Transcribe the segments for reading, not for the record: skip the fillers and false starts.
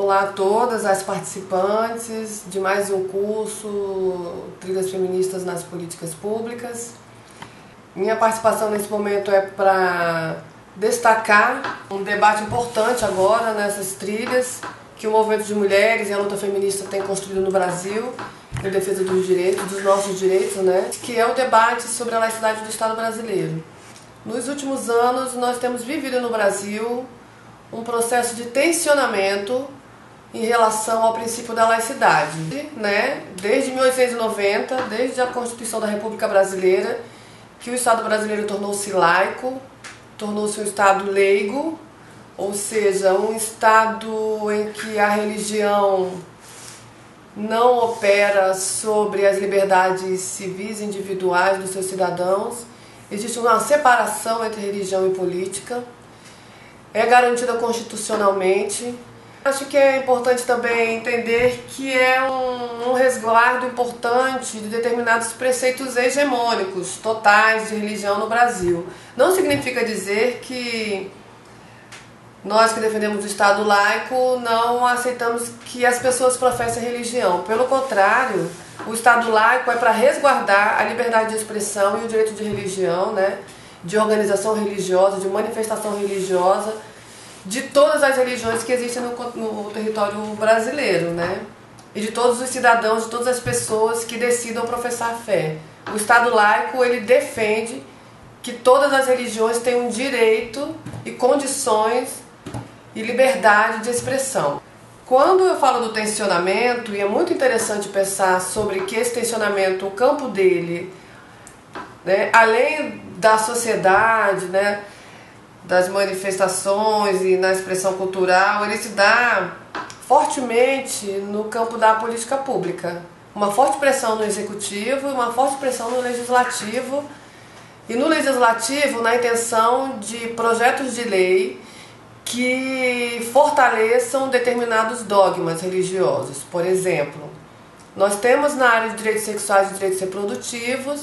Olá a todas as participantes de mais um curso Trilhas Feministas nas Políticas Públicas. Minha participação nesse momento é para destacar um debate importante agora nessas trilhas que o movimento de mulheres e a luta feminista tem construído no Brasil em defesa dos direitos, dos nossos direitos, que é o debate sobre a laicidade do Estado brasileiro. Nos últimos anos, nós temos vivido no Brasil um processo de tensionamento em relação ao princípio da laicidade, Desde 1890, desde a Constituição da República Brasileira, que o Estado brasileiro tornou-se laico, tornou-se um Estado leigo, ou seja, um Estado em que a religião não opera sobre as liberdades civis individuais dos seus cidadãos. Existe uma separação entre religião e política. É garantida constitucionalmente. Acho que é importante também entender que é um resguardo importante de determinados preceitos hegemônicos, totais de religião no Brasil. Não significa dizer que nós que defendemos o Estado laico não aceitamos que as pessoas professem religião. Pelo contrário, o Estado laico é para resguardar a liberdade de expressão e o direito de religião, de organização religiosa, de manifestação religiosa, de todas as religiões que existem no território brasileiro, e de todos os cidadãos, de todas as pessoas que decidam professar fé. O Estado laico, ele defende que todas as religiões têm um direito e condições e liberdade de expressão. Quando eu falo do tensionamento, e é muito interessante pensar sobre que esse tensionamento, o campo dele, além da sociedade, das manifestações e na expressão cultural, ele se dá fortemente no campo da política pública. Uma forte pressão no executivo e uma forte pressão no legislativo. E no legislativo, na intenção de projetos de lei que fortaleçam determinados dogmas religiosos. Por exemplo, nós temos na área de direitos sexuais e direitos reprodutivos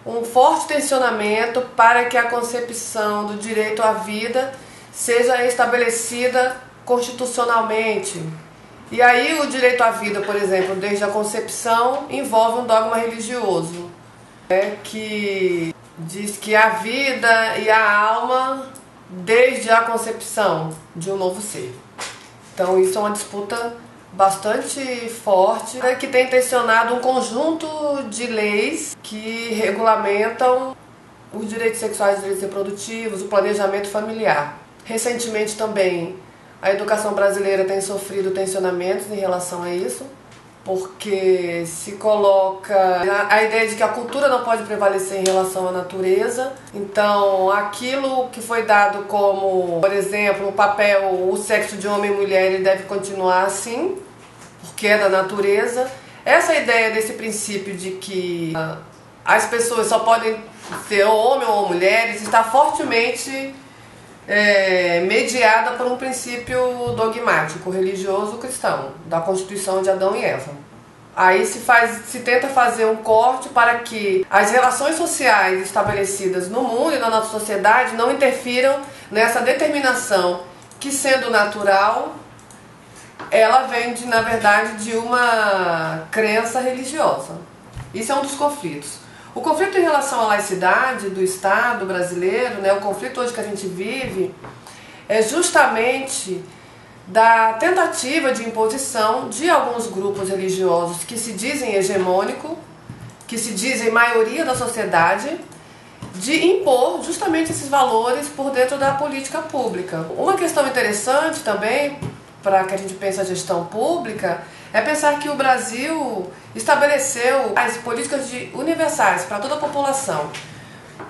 um forte tensionamento para que a concepção do direito à vida seja estabelecida constitucionalmente. E aí o direito à vida, por exemplo, desde a concepção, envolve um dogma religioso, que diz que a vida e a alma desde a concepção de um novo ser. Então isso é uma disputa bastante forte, que tem tensionado um conjunto de leis que regulamentam os direitos sexuais e direitos reprodutivos, o planejamento familiar. Recentemente também a educação brasileira tem sofrido tensionamentos em relação a isso, porque se coloca a ideia de que a cultura não pode prevalecer em relação à natureza. Então, aquilo que foi dado como, por exemplo, o papel, o sexo de homem e mulher, ele deve continuar assim, porque é da natureza. Essa ideia desse princípio de que as pessoas só podem ser ou homem ou mulheres está fortemente mediada por um princípio dogmático, religioso cristão, da Constituição de Adão e Eva. Aí se tenta fazer um corte para que as relações sociais estabelecidas no mundo e na nossa sociedade não interfiram nessa determinação que, sendo natural, ela vem, na verdade, de uma crença religiosa. Isso é um dos conflitos. O conflito em relação à laicidade do Estado brasileiro, o conflito hoje que a gente vive, é justamente da tentativa de imposição de alguns grupos religiosos que se dizem hegemônicos, que se dizem maioria da sociedade, de impor justamente esses valores por dentro da política pública. Uma questão interessante também, para que a gente pense a gestão pública, é pensar que o Brasil estabeleceu as políticas universais para toda a população.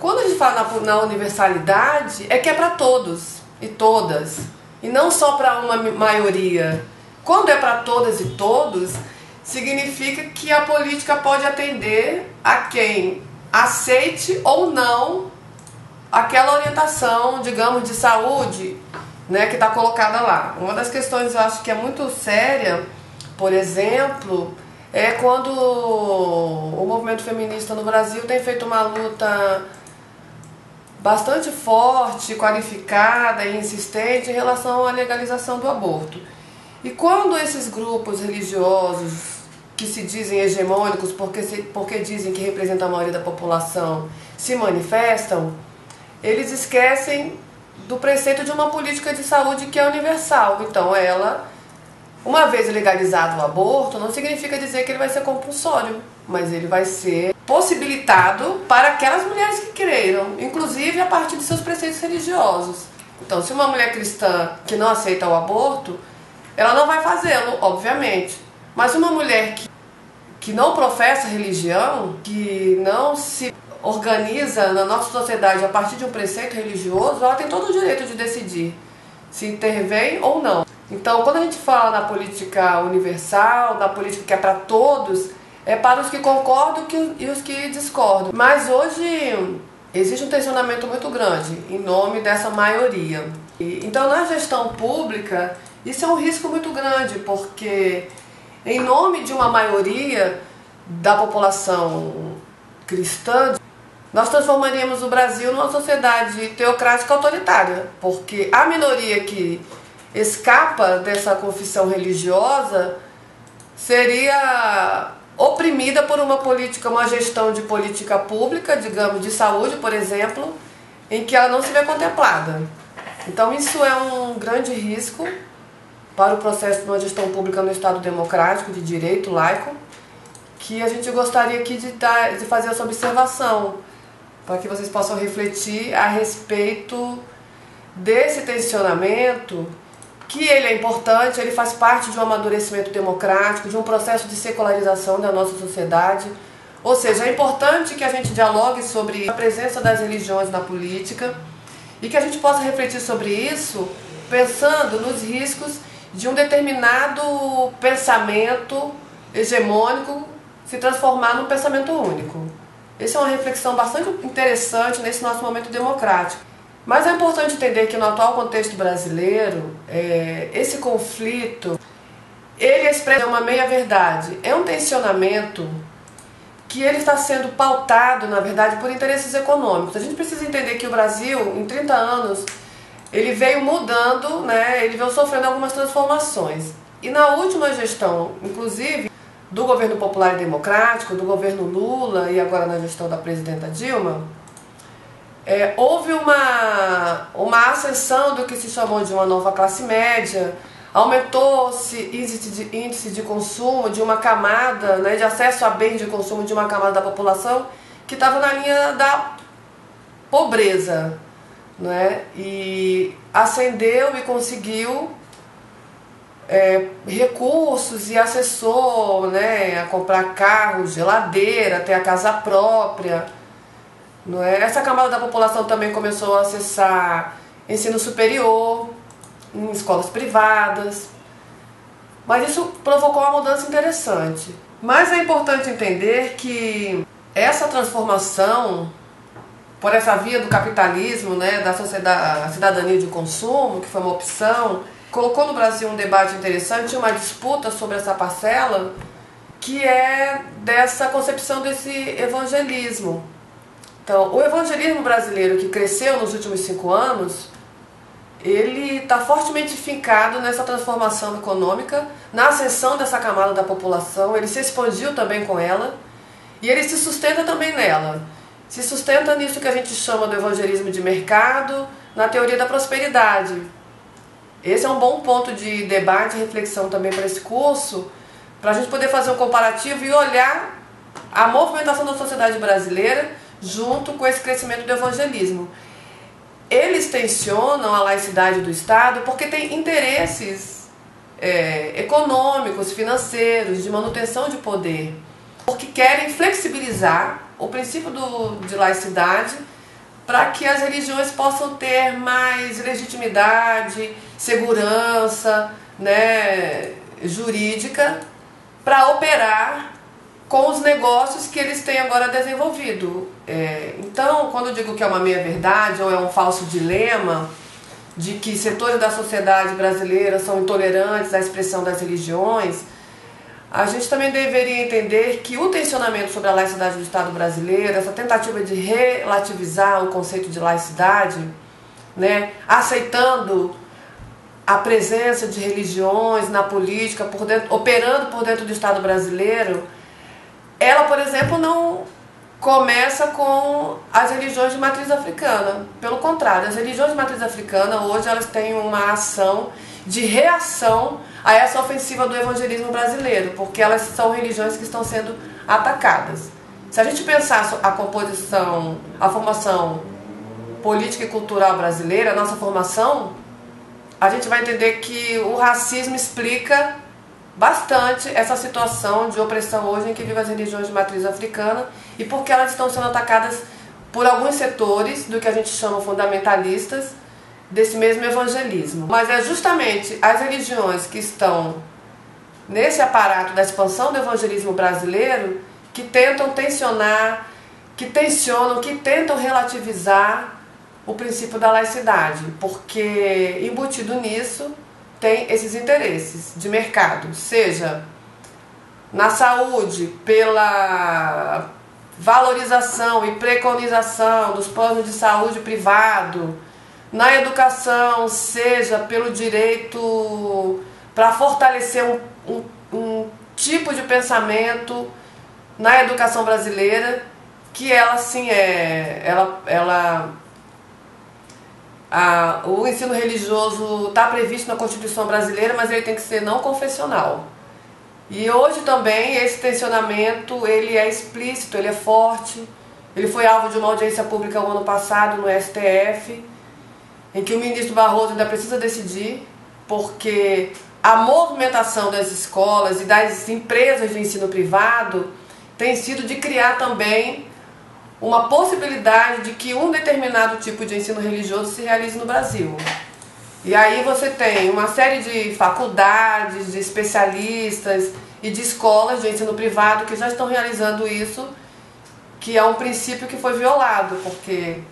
Quando a gente fala na universalidade, é que é para todos e todas, e não só para uma maioria. Quando é para todas e todos, significa que a política pode atender a quem aceite ou não aquela orientação, digamos, de saúde, que está colocada lá. Uma das questões eu acho que é muito séria, por exemplo, é quando o movimento feminista no Brasil tem feito uma luta bastante forte, qualificada e insistente em relação à legalização do aborto. E quando esses grupos religiosos que se dizem hegemônicos porque dizem que representam a maioria da população se manifestam, eles esquecem do preceito de uma política de saúde que é universal. Então ela, uma vez legalizado o aborto, não significa dizer que ele vai ser compulsório, mas ele vai ser possibilitado para aquelas mulheres que queiram, inclusive a partir de seus preceitos religiosos. Então, se uma mulher cristã que não aceita o aborto, ela não vai fazê-lo, obviamente. Mas uma mulher que não professa religião, que não se organiza na nossa sociedade a partir de um preceito religioso, ela tem todo o direito de decidir se intervém ou não. Então, quando a gente fala na política universal, na política que é para todos, é para os que concordam e os que discordam. Mas hoje existe um tensionamento muito grande em nome dessa maioria. Então, na gestão pública, isso é um risco muito grande, porque em nome de uma maioria da população cristã, nós transformaríamos o Brasil numa sociedade teocrática autoritária, porque a minoria que escapa dessa confissão religiosa seria oprimida por uma política, uma gestão de política pública, digamos, de saúde, por exemplo, em que ela não se vê contemplada. Então isso é um grande risco para o processo de uma gestão pública no Estado democrático, de direito, laico, que a gente gostaria aqui de fazer essa observação, para que vocês possam refletir a respeito desse tensionamento, que ele é importante, ele faz parte de um amadurecimento democrático, de um processo de secularização da nossa sociedade. Ou seja, é importante que a gente dialogue sobre a presença das religiões na política e que a gente possa refletir sobre isso pensando nos riscos de um determinado pensamento hegemônico se transformar num pensamento único. Essa é uma reflexão bastante interessante nesse nosso momento democrático. Mas é importante entender que no atual contexto brasileiro, esse conflito, ele expressa uma meia-verdade. É um tensionamento que ele está sendo pautado, na verdade, por interesses econômicos. A gente precisa entender que o Brasil, em 30 anos, ele veio mudando, né? Ele veio sofrendo algumas transformações. E na última gestão, inclusive, do governo popular e democrático, do governo Lula e agora na gestão da presidenta Dilma, houve uma ascensão do que se chamou de uma nova classe média, aumentou-se índice de consumo de uma camada, né, de acesso a bens de consumo de uma camada da população que estava na linha da pobreza, né, e ascendeu e conseguiu recursos e acessou, né, a comprar carro, geladeira, ter a casa própria. Não é? Essa camada da população também começou a acessar ensino superior, em escolas privadas, mas isso provocou uma mudança interessante. Mas é importante entender que essa transformação, por essa via do capitalismo, né, da sociedade, a cidadania de consumo, que foi uma opção, colocou no Brasil um debate interessante, uma disputa sobre essa parcela, que é dessa concepção desse evangelismo. Então, o evangelismo brasileiro que cresceu nos últimos 5 anos, ele está fortemente fincado nessa transformação econômica, na ascensão dessa camada da população, ele se expandiu também com ela e ele se sustenta também nela. Se sustenta nisso que a gente chama do evangelismo de mercado, na teoria da prosperidade. Esse é um bom ponto de debate e reflexão também para esse curso, para a gente poder fazer um comparativo e olhar a movimentação da sociedade brasileira junto com esse crescimento do evangelismo. Eles tensionam a laicidade do Estado porque tem interesses econômicos, financeiros, de manutenção de poder, porque querem flexibilizar o princípio de laicidade para que as religiões possam ter mais legitimidade, segurança, né, jurídica para operar com os negócios que eles têm agora desenvolvido. Então, quando eu digo que é uma meia-verdade ou é um falso dilema de que setores da sociedade brasileira são intolerantes à expressão das religiões, a gente também deveria entender que o tensionamento sobre a laicidade do Estado brasileiro, essa tentativa de relativizar o conceito de laicidade, né, aceitando a presença de religiões na política, operando por dentro do Estado brasileiro, ela, por exemplo, não começa com as religiões de matriz africana. Pelo contrário, as religiões de matriz africana hoje elas têm uma ação de reação a essa ofensiva do evangelismo brasileiro, porque elas são religiões que estão sendo atacadas. Se a gente pensar a composição, a formação política e cultural brasileira, a nossa formação, a gente vai entender que o racismo explica bastante essa situação de opressão hoje em que vivem as religiões de matriz africana e porque elas estão sendo atacadas por alguns setores do que a gente chama fundamentalistas desse mesmo evangelismo. Mas é justamente as religiões que estão nesse aparato da expansão do evangelismo brasileiro que tentam tensionar, que tentam relativizar o princípio da laicidade, porque embutido nisso tem esses interesses de mercado, seja na saúde, pela valorização e preconização dos planos de saúde privado, na educação, seja pelo direito para fortalecer um tipo de pensamento na educação brasileira, que ela sim o ensino religioso está previsto na Constituição brasileira, mas ele tem que ser não confessional. E hoje também esse tensionamento ele é explícito, ele é forte. Ele foi alvo de uma audiência pública o ano passado no STF, em que o ministro Barroso ainda precisa decidir, porque a movimentação das escolas e das empresas de ensino privado tem sido de criar também uma possibilidade de que um determinado tipo de ensino religioso se realize no Brasil. E aí você tem uma série de faculdades, de especialistas e de escolas de ensino privado que já estão realizando isso, que é um princípio que foi violado, porque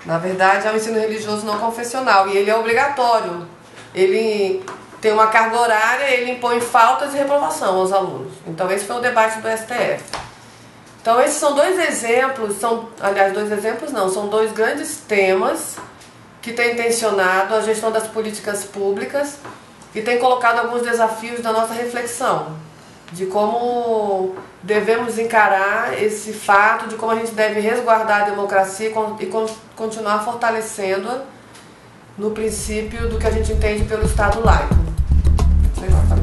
na verdade é um ensino religioso não confessional e ele é obrigatório. Ele tem uma carga horária, ele impõe faltas e reprovação aos alunos. Então esse foi o debate do STF. Então esses são dois exemplos, são dois grandes temas que têm tensionado a gestão das políticas públicas e têm colocado alguns desafios da nossa reflexão, de como devemos encarar esse fato, de como a gente deve resguardar a democracia e continuar fortalecendo-a no princípio do que a gente entende pelo Estado laico. Sei lá, tá